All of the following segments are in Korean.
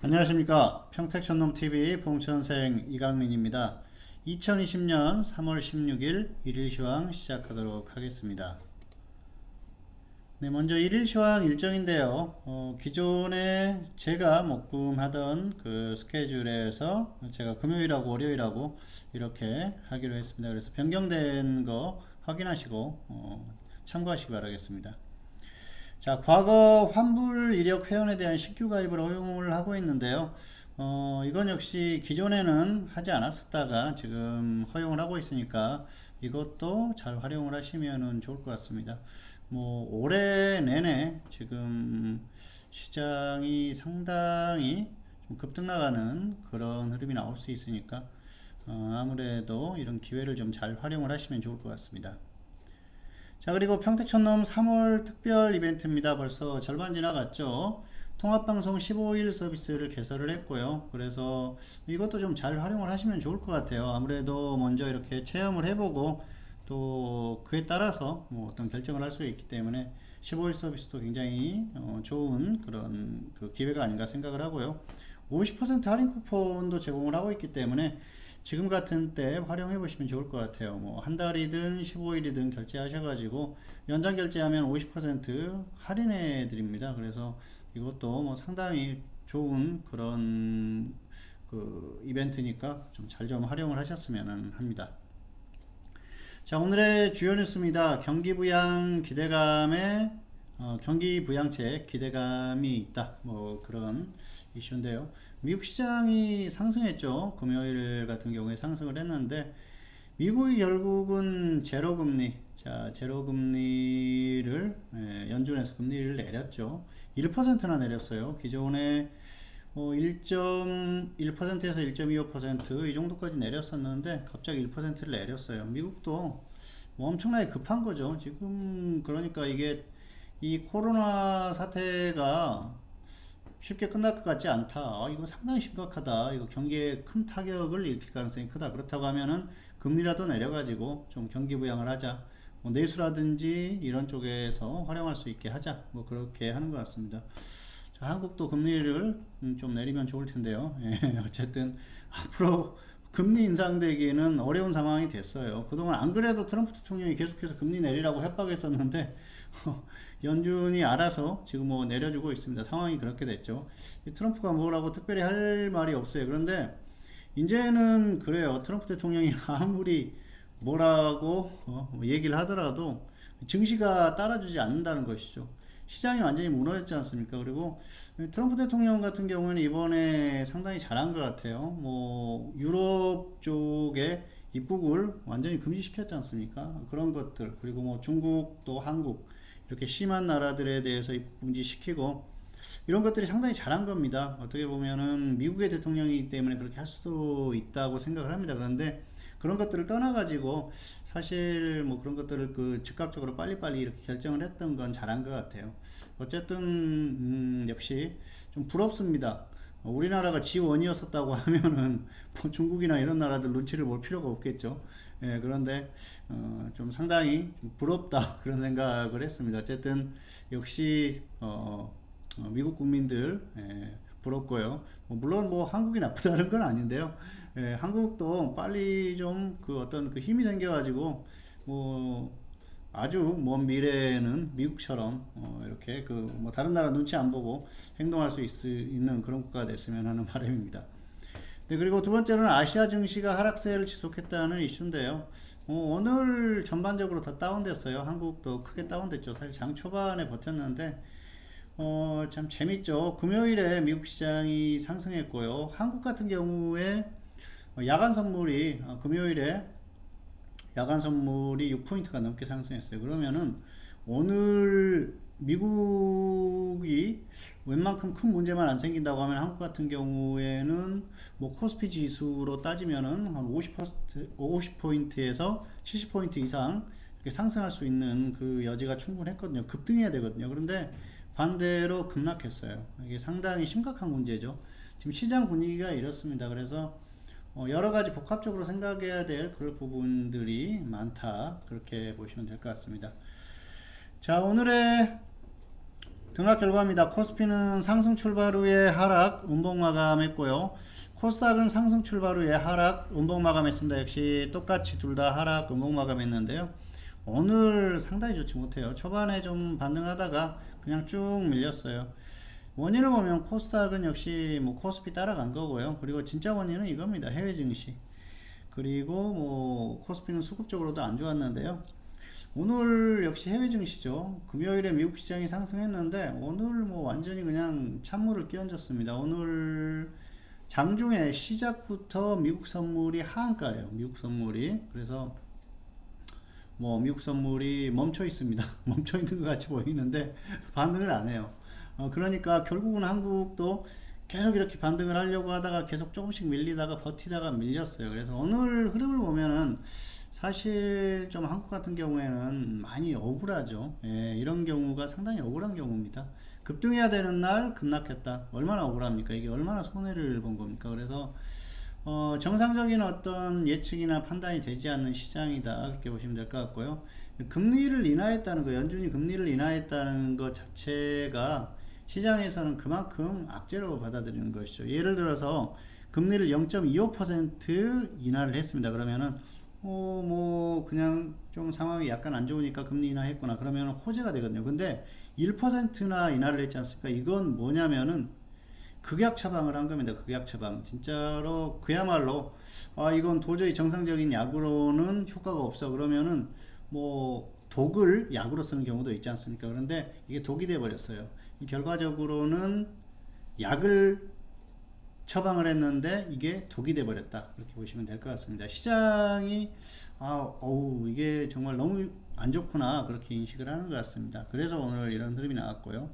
안녕하십니까. 평택촌놈TV 봉천생 이강민입니다. 2020년 3월 16일 일일시황 시작하도록 하겠습니다. 네, 먼저 일일시황 일정인데요. 기존에 제가 목금하던 그 스케줄에서 제가 금요일하고 월요일하고 이렇게 하기로 했습니다. 그래서 변경된 거 확인하시고 참고하시기 바라겠습니다. 자, 과거 환불 이력 회원에 대한 신규 가입을 허용을 하고 있는데요. 이건 역시 기존에는 하지 않았었다가 지금 허용을 하고 있으니까 이것도 잘 활용을 하시면 좋을 것 같습니다. 뭐 올해 내내 지금 시장이 상당히 좀 급등 나가는 그런 흐름이 나올 수 있으니까 아무래도 이런 기회를 좀 잘 활용을 하시면 좋을 것 같습니다. 자, 그리고 평택촌놈 3월 특별 이벤트입니다. 벌써 절반 지나갔죠. 통합방송 15일 서비스를 개설을 했고요. 그래서 이것도 좀 잘 활용을 하시면 좋을 것 같아요. 아무래도 먼저 이렇게 체험을 해보고 또 그에 따라서 뭐 어떤 결정을 할 수 있기 때문에 15일 서비스도 굉장히 좋은 그런 그 기회가 아닌가 생각을 하고요. 50% 할인 쿠폰도 제공을 하고 있기 때문에 지금 같은 때 활용해 보시면 좋을 것 같아요. 뭐 한 달이든 15일이든 결제하셔가지고 연장 결제하면 50% 할인해 드립니다. 그래서 이것도 뭐 상당히 좋은 그런 그 이벤트니까 좀 잘 좀 활용을 하셨으면 합니다. 자, 오늘의 주요 뉴스입니다. 경기 부양 기대감에 경기 부양책 기대감이 있다. 뭐 그런 이슈인데요. 미국 시장이 상승했죠. 금요일 같은 경우에 상승을 했는데 미국이 결국은 제로 금리, 자 제로 금리를 연준에서 금리를 내렸죠. 1%나 내렸어요. 기존에 1.1%에서 1.25%이 정도까지 내렸었는데 갑자기 1%를 내렸어요. 미국도 뭐 엄청나게 급한 거죠. 지금 그러니까 이게 이 코로나 사태가 쉽게 끝날 것 같지 않다. 이거 상당히 심각하다. 이거 경기에 큰 타격을 일으킬 가능성이 크다. 그렇다고 하면은 금리라도 내려가지고 좀 경기 부양을 하자. 뭐 내수라든지 이런 쪽에서 활용할 수 있게 하자. 뭐 그렇게 하는 것 같습니다. 자, 한국도 금리를 좀 내리면 좋을 텐데요. 예, 어쨌든 앞으로 금리 인상되기는 어려운 상황이 됐어요. 그동안 안 그래도 트럼프 대통령이 계속해서 금리 내리라고 협박했었는데 연준이 알아서 지금 뭐 내려주고 있습니다. 상황이 그렇게 됐죠. 트럼프가 뭐라고 특별히 할 말이 없어요. 그런데 이제는 그래요. 트럼프 대통령이 아무리 뭐라고 얘기를 하더라도 증시가 따라주지 않는다는 것이죠. 시장이 완전히 무너졌지 않습니까? 그리고 트럼프 대통령 같은 경우에는 이번에 상당히 잘한 것 같아요. 뭐 유럽 쪽에 입국을 완전히 금지시켰지 않습니까? 그런 것들, 그리고 뭐 중국도 한국 이렇게 심한 나라들에 대해서 입국 금지시키고 이런 것들이 상당히 잘한 겁니다. 어떻게 보면은 미국의 대통령이기 때문에 그렇게 할 수도 있다고 생각을 합니다. 그런데 그런 것들을 떠나가지고 사실 뭐 그런 것들을 그 즉각적으로 빨리빨리 이렇게 결정을 했던 건 잘한 것 같아요. 어쨌든 역시 좀 부럽습니다. 우리나라가 지원이었었다고 하면은 뭐 중국이나 이런 나라들 눈치를 볼 필요가 없겠죠. 예, 그런데 좀 상당히 좀 부럽다 그런 생각을 했습니다. 어쨌든 역시 미국 국민들 부럽고요. 뭐 물론 뭐 한국이 나쁘다는 건 아닌데요. 한국도 빨리 좀 그 어떤 그 힘이 생겨가지고 뭐 아주 먼 미래에는 미국처럼 이렇게 그 뭐 다른 나라 눈치 안 보고 행동할 수 있는 그런 국가가 됐으면 하는 바람입니다. 네, 그리고 두 번째로는 아시아 증시가 하락세를 지속했다는 이슈인데요. 오늘 전반적으로 다 다운됐어요. 한국도 크게 다운됐죠. 사실 장 초반에 버텼는데 참 재밌죠. 금요일에 미국 시장이 상승했고요. 한국 같은 경우에 야간 선물이 금요일에 야간 선물이 6포인트가 넘게 상승했어요. 그러면은 오늘 미국이 웬만큼 큰 문제만 안 생긴다고 하면 한국 같은 경우에는 뭐 코스피 지수로 따지면은 한 50포인트에서 70포인트 이상 이렇게 상승할 수 있는 그 여지가 충분했거든요. 급등해야 되거든요. 그런데 반대로 급락했어요. 이게 상당히 심각한 문제죠. 지금 시장 분위기가 이렇습니다. 그래서 여러 가지 복합적으로 생각해야 될 그런 부분들이 많다. 그렇게 보시면 될 것 같습니다. 자, 오늘의 등락 결과입니다. 코스피는 상승 출발 후에 하락, 음봉 마감했고요. 코스닥은 상승 출발 후에 하락, 음봉 마감했습니다. 역시 똑같이 둘 다 하락, 음봉 마감했는데요. 오늘 상당히 좋지 못해요. 초반에 좀 반등하다가 그냥 쭉 밀렸어요. 원인을 보면 코스닥은 역시 뭐 코스피 따라간 거고요. 그리고 진짜 원인은 이겁니다. 해외 증시. 그리고 뭐 코스피는 수급적으로도 안 좋았는데요. 오늘 역시 해외 증시죠. 금요일에 미국 시장이 상승했는데 오늘 뭐 완전히 그냥 찬물을 끼얹었습니다. 오늘 장중에 시작부터 미국 선물이 하한가예요. 미국 선물이. 그래서 뭐 미국 선물이 멈춰 있습니다. 멈춰 있는 것 같이 보이는데 반등을 안 해요. 그러니까 결국은 한국도 계속 이렇게 반등을 하려고 하다가 계속 조금씩 밀리다가 버티다가 밀렸어요. 그래서 오늘 흐름을 보면은 사실 좀 한국 같은 경우에는 많이 억울하죠. 예, 이런 경우가 상당히 억울한 경우입니다. 급등해야 되는 날 급락했다. 얼마나 억울합니까? 이게 얼마나 손해를 본 겁니까? 그래서 정상적인 어떤 예측이나 판단이 되지 않는 시장이다. 그렇게 보시면 될 것 같고요. 금리를 인하했다는 거, 연준이 금리를 인하했다는 것 자체가 시장에서는 그만큼 악재로 받아들이는 것이죠. 예를 들어서 금리를 0.25% 인하를 했습니다. 그러면은 뭐 그냥 좀 상황이 약간 안 좋으니까 금리 인하했구나. 그러면 호재가 되거든요. 근데 1%나 인하를 했지 않습니까? 이건 뭐냐면은 극약 처방을 한 겁니다. 극약 처방. 진짜로 그야말로 이건 도저히 정상적인 약으로는 효과가 없어. 그러면은 뭐 독을 약으로 쓰는 경우도 있지 않습니까? 그런데 이게 독이 돼 버렸어요. 결과적으로는 약을 처방을 했는데 이게 독이 돼 버렸다. 그렇게 보시면 될 것 같습니다. 시장이 이게 정말 너무 안 좋구나. 그렇게 인식을 하는 것 같습니다. 그래서 오늘 이런 흐름이 나왔고요.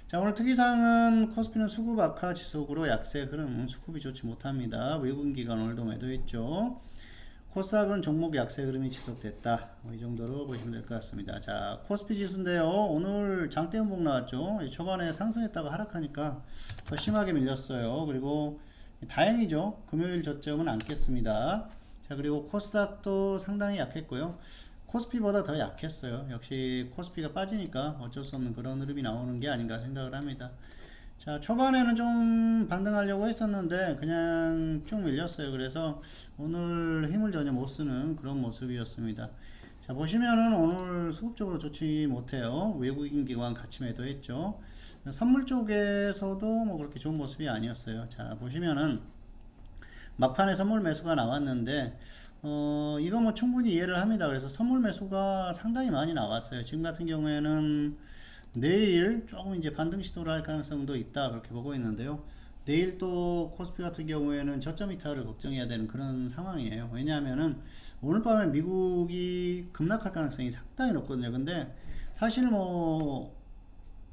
자, 오늘 특이사항은 코스피는 수급 악화 지속으로 약세 흐름, 수급이 좋지 못합니다. 외국인 기관 오늘도 매도했죠. 코스닥은 종목 약세 흐름이 지속됐다. 이 정도로 보시면 될 것 같습니다. 자, 코스피 지수인데요. 오늘 장대 음봉 나왔죠. 초반에 상승했다가 하락하니까 더 심하게 밀렸어요. 그리고 다행이죠. 금요일 저점은 안 깼습니다. 자, 그리고 코스닥도 상당히 약했고요. 코스피보다 더 약했어요. 역시 코스피가 빠지니까 어쩔 수 없는 그런 흐름이 나오는 게 아닌가 생각을 합니다. 자, 초반에는 좀 반등하려고 했었는데 그냥 쭉 밀렸어요. 그래서 오늘 힘을 전혀 못 쓰는 그런 모습이었습니다. 자, 보시면은 오늘 수급적으로 좋지 못해요. 외국인 기관 같이 매도했죠. 선물 쪽에서도 뭐 그렇게 좋은 모습이 아니었어요. 자, 보시면은 막판에 선물 매수가 나왔는데 이거 뭐 충분히 이해를 합니다. 그래서 선물 매수가 상당히 많이 나왔어요. 지금 같은 경우에는 내일 조금 이제 반등 시도를 할 가능성도 있다. 그렇게 보고 있는데요. 내일 또 코스피 같은 경우에는 저점 이탈을 걱정해야 되는 그런 상황이에요. 왜냐하면은 오늘 밤에 미국이 급락할 가능성이 상당히 높거든요. 근데 사실 뭐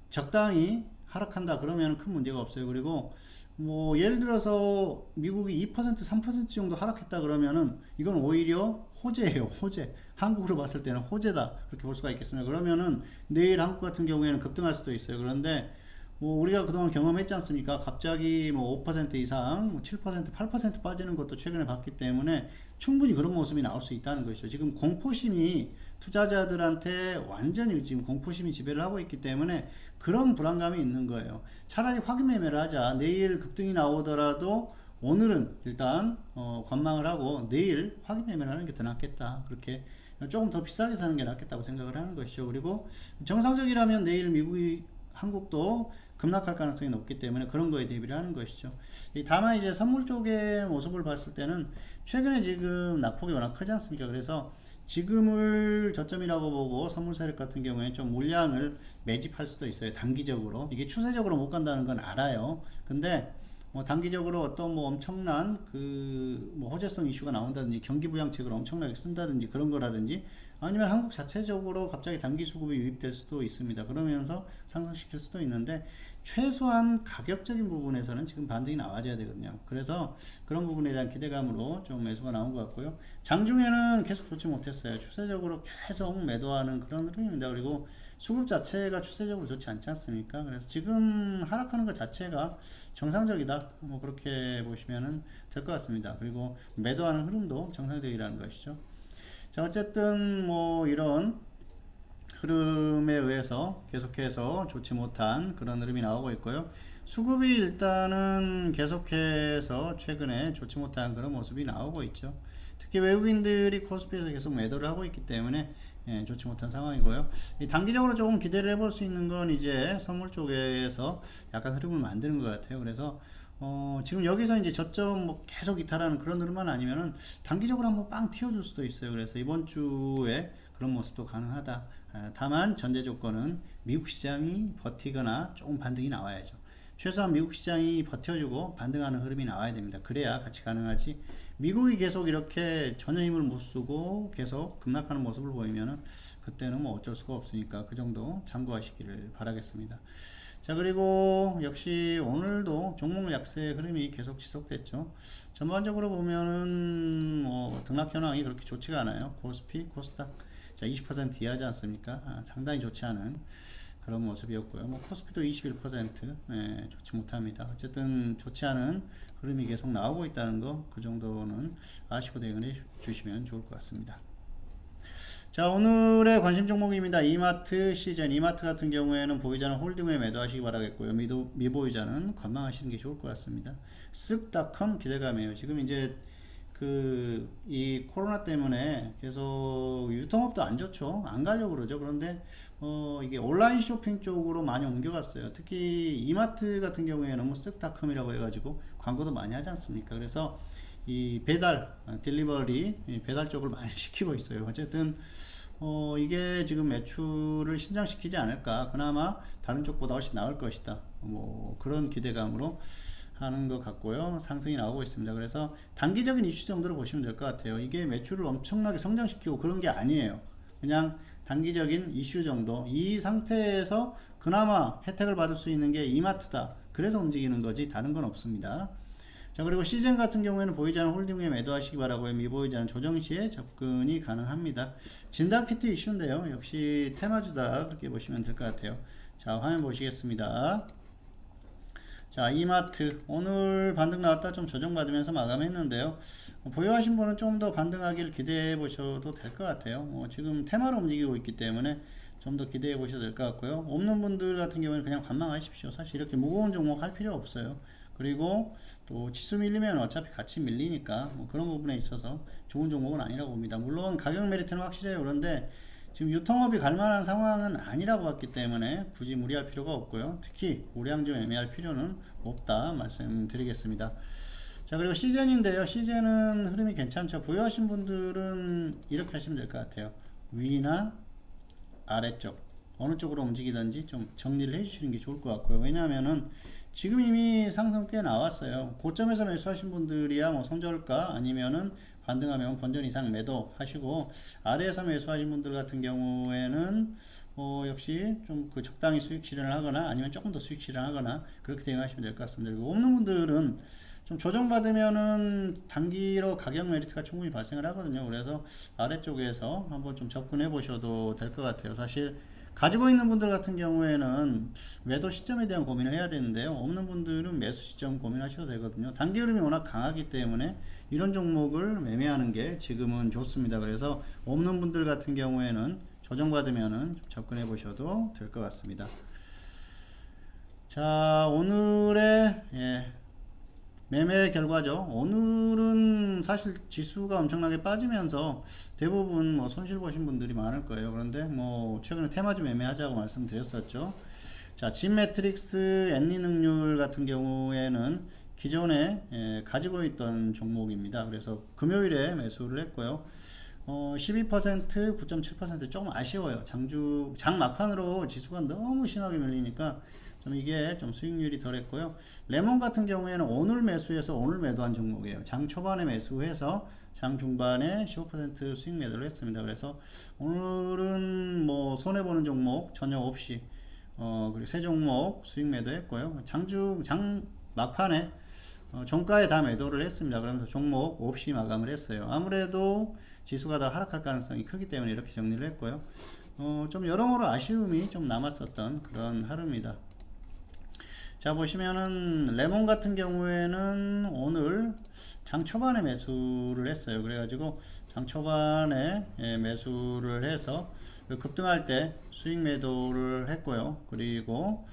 적당히 하락한다 그러면 큰 문제가 없어요. 그리고 뭐 예를 들어서 미국이 2% 3% 정도 하락했다 그러면은 이건 오히려 호재예요. 호재. 한국으로 봤을 때는 호재다. 그렇게 볼 수가 있겠습니다. 그러면은 내일 한국 같은 경우에는 급등할 수도 있어요. 그런데 뭐 우리가 그동안 경험했지 않습니까? 갑자기 뭐 5% 이상, 7%, 8% 빠지는 것도 최근에 봤기 때문에 충분히 그런 모습이 나올 수 있다는 것이죠. 지금 공포심이 투자자들한테 완전히 지금 공포심이 지배를 하고 있기 때문에 그런 불안감이 있는 거예요. 차라리 확인 매매를 하자. 내일 급등이 나오더라도 오늘은 일단 관망을 하고 내일 확인 매매를 하는 게 더 낫겠다. 그렇게 조금 더 비싸게 사는 게 낫겠다고 생각을 하는 것이죠. 그리고 정상적이라면 내일 미국이 한국도 급락할 가능성이 높기 때문에 그런 거에 대비를 하는 것이죠. 다만 이제 선물 쪽의 모습을 봤을 때는 최근에 지금 낙폭이 워낙 크지 않습니까? 그래서 지금을 저점이라고 보고 선물 세력 같은 경우에 좀 물량을 매집할 수도 있어요. 단기적으로. 이게 추세적으로 못 간다는 건 알아요. 근데 뭐 단기적으로 어떤 뭐 엄청난 뭐 호재성 이슈가 나온다든지 경기 부양책을 엄청나게 쓴다든지 그런 거라든지 아니면 한국 자체적으로 갑자기 단기 수급이 유입될 수도 있습니다. 그러면서 상승시킬 수도 있는데 최소한 가격적인 부분에서는 지금 반등이 나와줘야 되거든요. 그래서 그런 부분에 대한 기대감으로 좀 매수가 나온 것 같고요. 장중에는 계속 좋지 못했어요. 추세적으로 계속 매도하는 그런 흐름입니다. 그리고 수급 자체가 추세적으로 좋지 않지 않습니까? 그래서 지금 하락하는 것 자체가 정상적이다. 뭐 그렇게 보시면 될 것 같습니다. 그리고 매도하는 흐름도 정상적이라는 것이죠. 자, 어쨌든 뭐 이런 흐름에 의해서 계속해서 좋지 못한 그런 흐름이 나오고 있고요. 수급이 일단은 계속해서 최근에 좋지 못한 그런 모습이 나오고 있죠. 특히 외국인들이 코스피에서 계속 매도를 하고 있기 때문에 좋지 못한 상황이고요. 단기적으로 조금 기대를 해볼 수 있는 건 이제 선물 쪽에서 약간 흐름을 만드는 것 같아요. 그래서 지금 여기서 이제 저점 뭐 계속 이탈하는 그런 흐름만 아니면은 단기적으로 한번 빵 튀어줄 수도 있어요. 그래서 이번 주에 그런 모습도 가능하다. 다만 전제 조건은 미국 시장이 버티거나 조금 반등이 나와야죠. 최소한 미국 시장이 버텨주고 반등하는 흐름이 나와야 됩니다. 그래야 같이 가능하지. 미국이 계속 이렇게 전혀 힘을 못 쓰고 계속 급락하는 모습을 보이면은 그때는 뭐 어쩔 수가 없으니까 그 정도 참고하시기를 바라겠습니다. 자, 그리고 역시 오늘도 종목 약세 흐름이 계속 지속됐죠. 전반적으로 보면은 뭐 등락 현황이 그렇게 좋지가 않아요. 코스피, 코스닥 자 20% 이하지 않습니까? 상당히 좋지 않은 그런 모습이었고요. 뭐 코스피도 21% 좋지 못합니다. 어쨌든 좋지 않은 흐름이 계속 나오고 있다는 거 그 정도는 아시고 대응해 주시면 좋을 것 같습니다. 자, 오늘의 관심 종목입니다. 이마트 시즌. 이마트 같은 경우에는 보유자는 홀딩에 매도하시기 바라겠고요. 미보유자는 관망하시는 게 좋을 것 같습니다. 쓱닷컴 기대감이에요. 지금 이제 이 코로나 때문에 계속 유통업도 안 좋죠. 안 가려고 그러죠. 그런데 이게 온라인 쇼핑 쪽으로 많이 옮겨갔어요. 특히 이마트 같은 경우에는 뭐 쓱닷컴이라고 해가지고 광고도 많이 하지 않습니까? 그래서 이 배달, 딜리버리 배달 쪽을 많이 시키고 있어요. 어쨌든 이게 지금 매출을 신장시키지 않을까. 그나마 다른 쪽보다 훨씬 나을 것이다. 뭐 그런 기대감으로 하는 것 같고요. 상승이 나오고 있습니다. 그래서 단기적인 이슈 정도로 보시면 될 것 같아요. 이게 매출을 엄청나게 성장시키고 그런 게 아니에요. 그냥 단기적인 이슈 정도. 이 상태에서 그나마 혜택을 받을 수 있는 게 이마트다. 그래서 움직이는 거지 다른 건 없습니다. 자, 그리고 시즌 같은 경우에는 보유자는 홀딩 후에 매도하시기 바라고요. 미보유자는 조정 시에 접근이 가능합니다. 진단키트 이슈인데요. 역시 테마주다 그렇게 보시면 될 것 같아요. 자, 화면 보시겠습니다. 자, 이마트 오늘 반등 나왔다 좀 조정받으면서 마감했는데요. 보유하신 분은 좀 더 반등하기를 기대해 보셔도 될 것 같아요. 지금 테마로 움직이고 있기 때문에 좀 더 기대해 보셔도 될 것 같고요. 없는 분들 같은 경우에는 그냥 관망하십시오. 사실 이렇게 무거운 종목 할 필요 없어요. 그리고 또 지수 밀리면 어차피 같이 밀리니까 뭐 그런 부분에 있어서 좋은 종목은 아니라고 봅니다. 물론 가격 메리트는 확실해요. 그런데 지금 유통업이 갈만한 상황은 아니라고 봤기 때문에 굳이 무리할 필요가 없고요. 특히 우량 좀 애매할 필요는 없다 말씀드리겠습니다. 자, 그리고 시즌인데요. 시즌은 흐름이 괜찮죠. 보유하신 분들은 이렇게 하시면 될 것 같아요. 위나 아래쪽 어느 쪽으로 움직이든지 좀 정리를 해 주시는 게 좋을 것 같고요. 왜냐하면은 지금 이미 상승 꽤 나왔어요. 고점에서 매수하신 분들이야 뭐 손절가 아니면은 반등하면 본전 이상 매도 하시고, 아래에서 매수하신 분들 같은 경우에는 역시 좀 그 적당히 수익 실현을 하거나 아니면 조금 더 수익 실현하거나 그렇게 대응하시면 될 것 같습니다. 그리고 없는 분들은 좀 조정받으면은 단기로 가격 메리트가 충분히 발생을 하거든요. 그래서 아래쪽에서 한번 좀 접근해 보셔도 될 것 같아요. 사실 가지고 있는 분들 같은 경우에는 매도 시점에 대한 고민을 해야 되는데요. 없는 분들은 매수 시점 고민하셔도 되거든요. 단기 흐름이 워낙 강하기 때문에 이런 종목을 매매하는 게 지금은 좋습니다. 그래서 없는 분들 같은 경우에는 조정받으면은 좀 접근해 보셔도 될 것 같습니다. 자, 오늘의 매매 결과죠. 오늘은 사실 지수가 엄청나게 빠지면서 대부분 뭐 손실 보신 분들이 많을 거예요. 그런데 뭐 최근에 테마주 매매하자고 말씀드렸었죠. 자, 진매트릭스 엔리능률 같은 경우에는 기존에 가지고 있던 종목입니다. 그래서 금요일에 매수를 했고요. 12%, 9.7% 조금 아쉬워요. 장 막판으로 지수가 너무 심하게 밀리니까 좀 이게 좀 수익률이 덜했고요. 레몬 같은 경우에는 오늘 매수해서 오늘 매도한 종목이에요. 장 초반에 매수해서 장 중반에 15% 수익 매도를 했습니다. 그래서 오늘은 뭐 손해보는 종목 전혀 없이 그리고 세 종목 수익 매도했고요. 장 막판에 종가에 다 매도를 했습니다. 그러면서 종목 없이 마감을 했어요. 아무래도 지수가 더 하락할 가능성이 크기 때문에 이렇게 정리를 했고요. 좀 여러모로 아쉬움이 좀 남았었던 그런 하루입니다. 자, 보시면은 레몬 같은 경우에는 오늘 장 초반에 매수를 했어요. 그래가지고 장 초반에 매수를 해서 급등할 때 수익 매도를 했고요. 그리고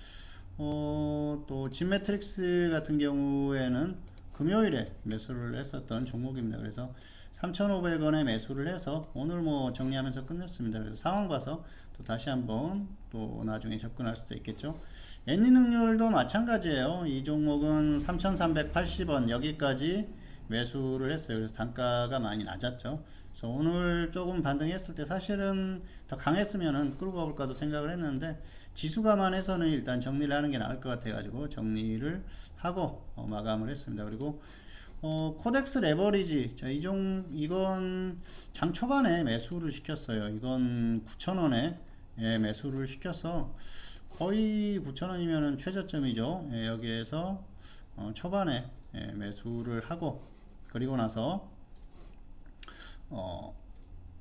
또 진매트릭스 같은 경우에는 금요일에 매수를 했었던 종목입니다. 그래서 3,500원에 매수를 해서 오늘 뭐 정리하면서 끝냈습니다. 그래서 상황 봐서 또 다시 한번 또 나중에 접근할 수도 있겠죠. 엔리능률도 마찬가지예요. 이 종목은 3,380원 여기까지 매수를 했어요. 그래서 단가가 많이 낮았죠. 그래서 오늘 조금 반등했을 때 사실은 더 강했으면은 끌고 가볼까도 생각을 했는데 지수 감안해서는 일단 정리를 하는 게 나을 것 같아 가지고 정리를 하고 마감을 했습니다. 그리고 코덱스 레버리지, 자, 이건 장 초반에 매수를 시켰어요. 이건 9,000원에 매수를 시켜서 거의 9,000원이면은 최저점이죠. 여기에서 초반에 매수를 하고 그리고 나서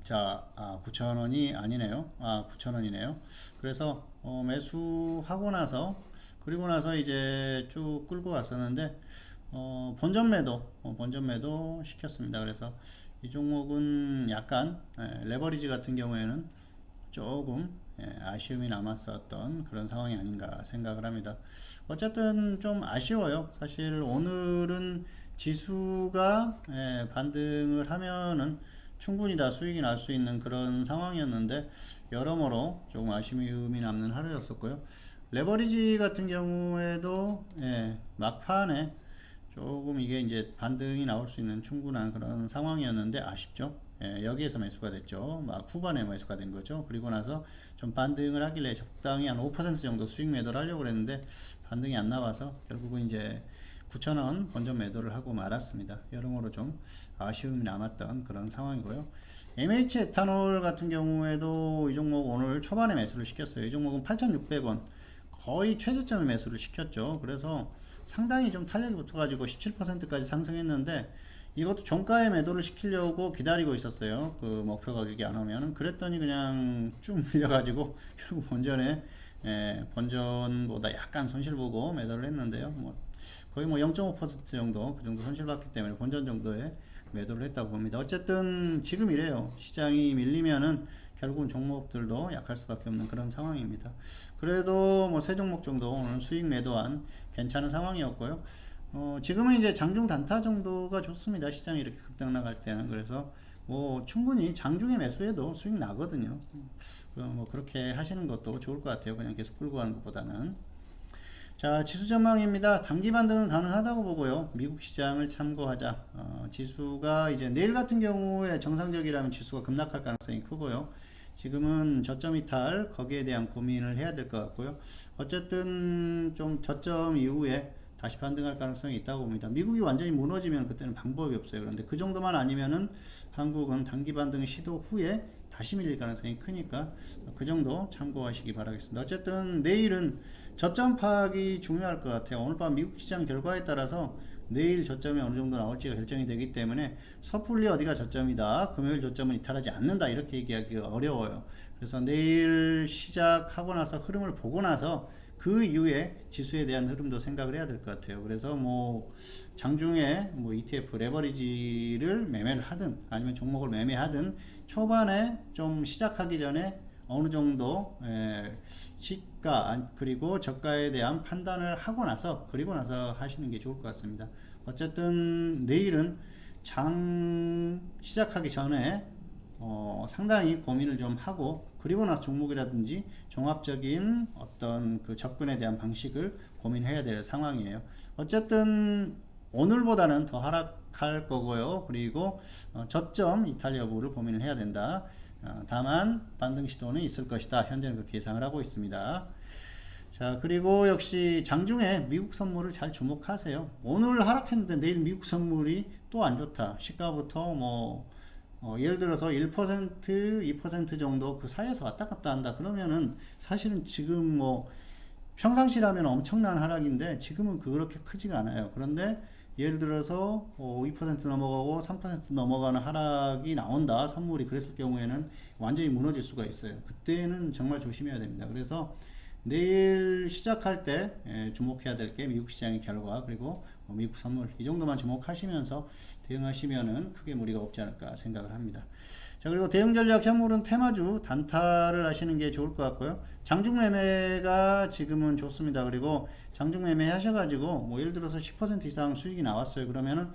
9,000원이 아니네요. 9,000원이네요. 그래서 매수하고 나서 그리고 나서 이제 쭉 끌고 갔었는데 본전 매도 시켰습니다. 그래서 이 종목은 약간 레버리지 같은 경우에는 조금 아쉬움이 남았었던 그런 상황이 아닌가 생각을 합니다. 어쨌든 좀 아쉬워요. 사실 오늘은 지수가 반등을 하면은 충분히 다 수익이 날 수 있는 그런 상황이었는데 여러모로 조금 아쉬움이 남는 하루였었고요. 레버리지 같은 경우에도 막판에 조금 이게 이제 반등이 나올 수 있는 충분한 그런 상황이었는데 아쉽죠. 여기에서 매수가 됐죠. 막 후반에 매수가 된 거죠. 그리고 나서 좀 반등을 하길래 적당히 한 5% 정도 수익 매도를 하려고 그랬는데 반등이 안 나와서 결국은 이제 9,000원 본전 매도를 하고 말았습니다. 여러모로 좀 아쉬움이 남았던 그런 상황이고요. MH 에탄올 같은 경우에도 이 종목 오늘 초반에 매수를 시켰어요. 이 종목은 8,600원 거의 최저점에 매수를 시켰죠. 그래서 상당히 좀 탄력이 붙어가지고 17%까지 상승했는데 이것도 종가에 매도를 시키려고 기다리고 있었어요. 그 목표 가격이 안 오면은. 그랬더니 그냥 쭉 밀려가지고 결국 본전보다 약간 손실 보고 매도를 했는데요. 거의 0.5% 정도 그 정도 손실 봤기 때문에 본전 정도에 매도를 했다고 봅니다. 어쨌든 지금 이래요. 시장이 밀리면은 결국은 종목들도 약할 수밖에 없는 그런 상황입니다. 그래도 세 종목 정도 오늘 수익 매도한 괜찮은 상황이었고요. 지금은 이제 장중 단타 정도가 좋습니다. 시장이 이렇게 급등 나갈 때는. 그래서 충분히 장중에 매수해도 수익 나거든요. 그렇게 하시는 것도 좋을 것 같아요. 그냥 계속 끌고 가는 것보다는. 자, 지수 전망입니다. 단기 반등은 가능하다고 보고요. 미국 시장을 참고하자. 지수가 이제 내일 같은 경우에 정상적이라면 지수가 급락할 가능성이 크고요. 지금은 저점 이탈 거기에 대한 고민을 해야 될 것 같고요. 어쨌든 좀 저점 이후에 다시 반등할 가능성이 있다고 봅니다. 미국이 완전히 무너지면 그때는 방법이 없어요. 그런데 그 정도만 아니면은 한국은 단기 반등 시도 후에 다시 밀릴 가능성이 크니까 그 정도 참고하시기 바라겠습니다. 어쨌든 내일은 저점 파악이 중요할 것 같아요. 오늘 밤 미국 시장 결과에 따라서 내일 저점이 어느 정도 나올지가 결정이 되기 때문에 섣불리 어디가 저점이다, 금요일 저점은 이탈하지 않는다 이렇게 얘기하기가 어려워요. 그래서 내일 시작하고 나서 흐름을 보고 나서 그 이후에 지수에 대한 흐름도 생각을 해야 될 것 같아요. 그래서 장중에 ETF 레버리지를 매매를 하든 아니면 종목을 매매하든 초반에 좀 시작하기 전에 어느 정도 시가 그리고 저가에 대한 판단을 하고 나서 그리고 나서 하시는 게 좋을 것 같습니다. 어쨌든 내일은 장 시작하기 전에 상당히 고민을 좀 하고 그리고 나서 종목이라든지 종합적인 어떤 그 접근에 대한 방식을 고민해야 될 상황이에요. 어쨌든 오늘보다는 더 하락할 거고요. 그리고 저점 이탈 여부를 고민을 해야 된다. 다만 반등 시도는 있을 것이다. 현재는 그렇게 예상을 하고 있습니다. 자, 그리고 역시 장중에 미국 선물을 잘 주목하세요. 오늘 하락했는데 내일 미국 선물이 또 안 좋다. 시가부터 예를 들어서 1%, 2% 정도 그 사이에서 왔다 갔다 한다. 그러면은 사실은 지금 평상시라면 엄청난 하락인데 지금은 그렇게 크지가 않아요. 그런데 예를 들어서 2% 넘어가고 3% 넘어가는 하락이 나온다. 선물이 그랬을 경우에는 완전히 무너질 수가 있어요. 그때는 정말 조심해야 됩니다. 그래서 내일 시작할 때 주목해야 될 게 미국 시장의 결과 그리고 미국 선물 이 정도만 주목하시면서 대응하시면은 크게 무리가 없지 않을까 생각을 합니다. 자, 그리고 대응 전략 현물은 테마주 단타를 하시는 게 좋을 것 같고요. 장중 매매가 지금은 좋습니다. 그리고 장중 매매 하셔가지고 뭐 예를 들어서 10% 이상 수익이 나왔어요. 그러면은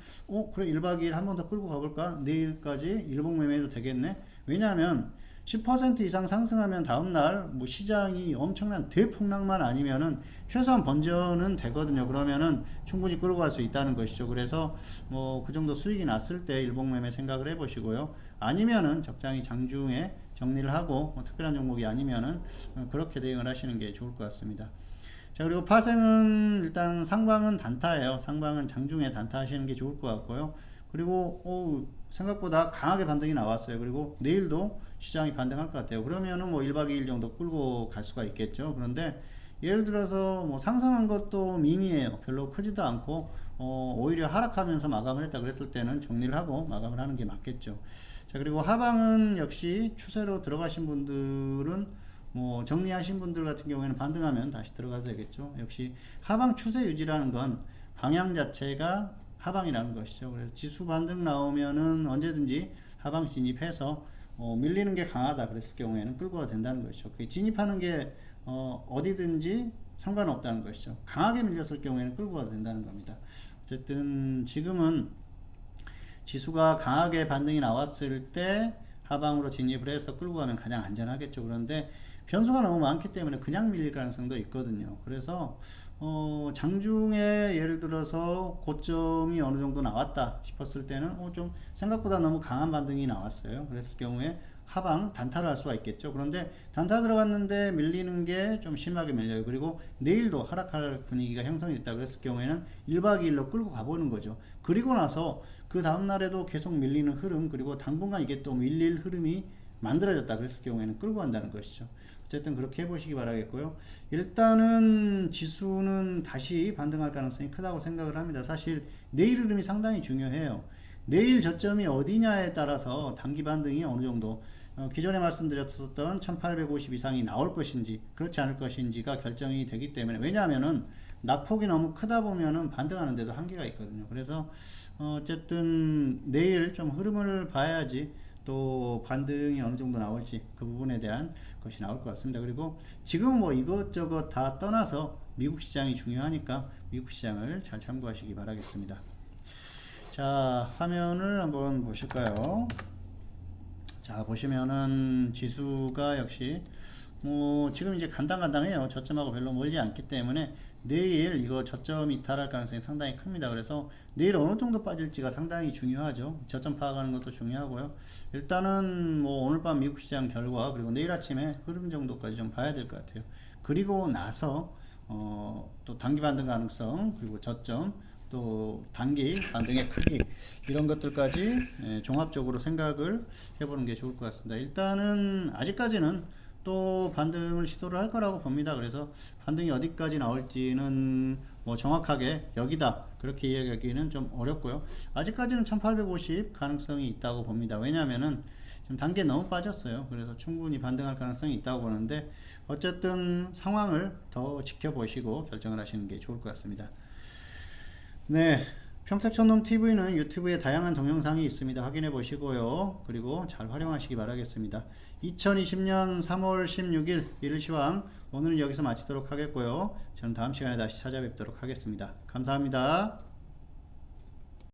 그래 1박 2일 한 번 더 끌고 가볼까? 내일까지 일봉 매매해도 되겠네. 왜냐하면 10% 이상 상승하면 다음날 뭐 시장이 엄청난 대폭락만 아니면은 최소한 번전은 되거든요. 그러면은 충분히 끌고 갈 수 있다는 것이죠. 그래서 뭐 그 정도 수익이 났을 때 일봉 매매 생각을 해보시고요. 아니면은 적당히 장중에 정리를 하고 뭐 특별한 종목이 아니면은 그렇게 대응을 하시는 게 좋을 것 같습니다. 자, 그리고 파생은 일단 상방은 단타예요. 상방은 장중에 단타 하시는 게 좋을 것 같고요. 그리고 생각보다 강하게 반등이 나왔어요. 그리고 내일도 시장이 반등할 것 같아요. 그러면은 뭐 1박 2일 정도 끌고 갈 수가 있겠죠. 그런데 예를 들어서 뭐 상승한 것도 미미해요. 별로 크지도 않고 오히려 하락하면서 마감을 했다 그랬을 때는 정리를 하고 마감을 하는 게 맞겠죠. 자, 그리고 하방은 역시 추세로 들어가신 분들은 뭐 정리하신 분들 같은 경우에는 반등하면 다시 들어가도 되겠죠. 역시 하방 추세 유지라는 건 방향 자체가 하방이라는 것이죠. 그래서 지수 반등 나오면은 언제든지 하방 진입해서 밀리는 게 강하다 그랬을 경우에는 끌고 가 된다는 것이죠. 진입하는 게 어디든지 상관없다는 것이죠. 강하게 밀렸을 경우에는 끌고 가도 된다는 겁니다. 어쨌든 지금은 지수가 강하게 반등이 나왔을 때 하방으로 진입을 해서 끌고 가면 가장 안전하겠죠. 그런데 변수가 너무 많기 때문에 그냥 밀릴 가능성도 있거든요. 그래서 장중에 예를 들어서 고점이 어느 정도 나왔다 싶었을 때는 좀 생각보다 너무 강한 반등이 나왔어요. 그랬을 경우에 하방 단타를 할 수가 있겠죠. 그런데 단타 들어갔는데 밀리는 게 좀 심하게 밀려요. 그리고 내일도 하락할 분위기가 형성이 됐다 그랬을 경우에는 1박 2일로 끌고 가보는 거죠. 그리고 나서 그 다음날에도 계속 밀리는 흐름 그리고 당분간 이게 또 밀릴 흐름이 만들어졌다 그랬을 경우에는 끌고 간다는 것이죠. 어쨌든 그렇게 해보시기 바라겠고요. 일단은 지수는 다시 반등할 가능성이 크다고 생각을 합니다. 사실 내일 흐름이 상당히 중요해요. 내일 저점이 어디냐에 따라서 단기 반등이 어느 정도 기존에 말씀드렸었던 1850 이상이 나올 것인지 그렇지 않을 것인지가 결정이 되기 때문에 왜냐하면은 낙폭이 너무 크다 보면은 반등하는 데도 한계가 있거든요. 그래서 어쨌든 내일 좀 흐름을 봐야지 또 반등이 어느 정도 나올지 그 부분에 대한 것이 나올 것 같습니다. 그리고 지금 뭐 이것저것 다 떠나서 미국 시장이 중요하니까 미국 시장을 잘 참고하시기 바라겠습니다. 자, 화면을 한번 보실까요? 자, 보시면은 지수가 역시 뭐 지금 이제 간당간당해요. 저점하고 별로 멀지 않기 때문에 내일 이거 저점 이탈할 가능성이 상당히 큽니다. 그래서 내일 어느 정도 빠질지가 상당히 중요하죠. 저점 파악하는 것도 중요하고요. 일단은 뭐 오늘 밤 미국 시장 결과 그리고 내일 아침에 흐름 정도까지 좀 봐야 될 것 같아요. 그리고 나서 또 단기 반등 가능성 그리고 저점 또 단기 반등의 크기 이런 것들까지 종합적으로 생각을 해보는 게 좋을 것 같습니다. 일단은 아직까지는 또 반등을 시도를 할 거라고 봅니다. 그래서 반등이 어디까지 나올지는 뭐 정확하게 여기다 그렇게 이야기하기는 좀 어렵고요. 아직까지는 1850 가능성이 있다고 봅니다. 왜냐하면은 지금 단계 너무 빠졌어요. 그래서 충분히 반등할 가능성이 있다고 보는데 어쨌든 상황을 더 지켜보시고 결정을 하시는 게 좋을 것 같습니다. 네, 평택촌놈TV는 유튜브에 다양한 동영상이 있습니다. 확인해 보시고요. 그리고 잘 활용하시기 바라겠습니다. 2020년 3월 16일 일일시황 오늘은 여기서 마치도록 하겠고요. 저는 다음 시간에 다시 찾아뵙도록 하겠습니다. 감사합니다.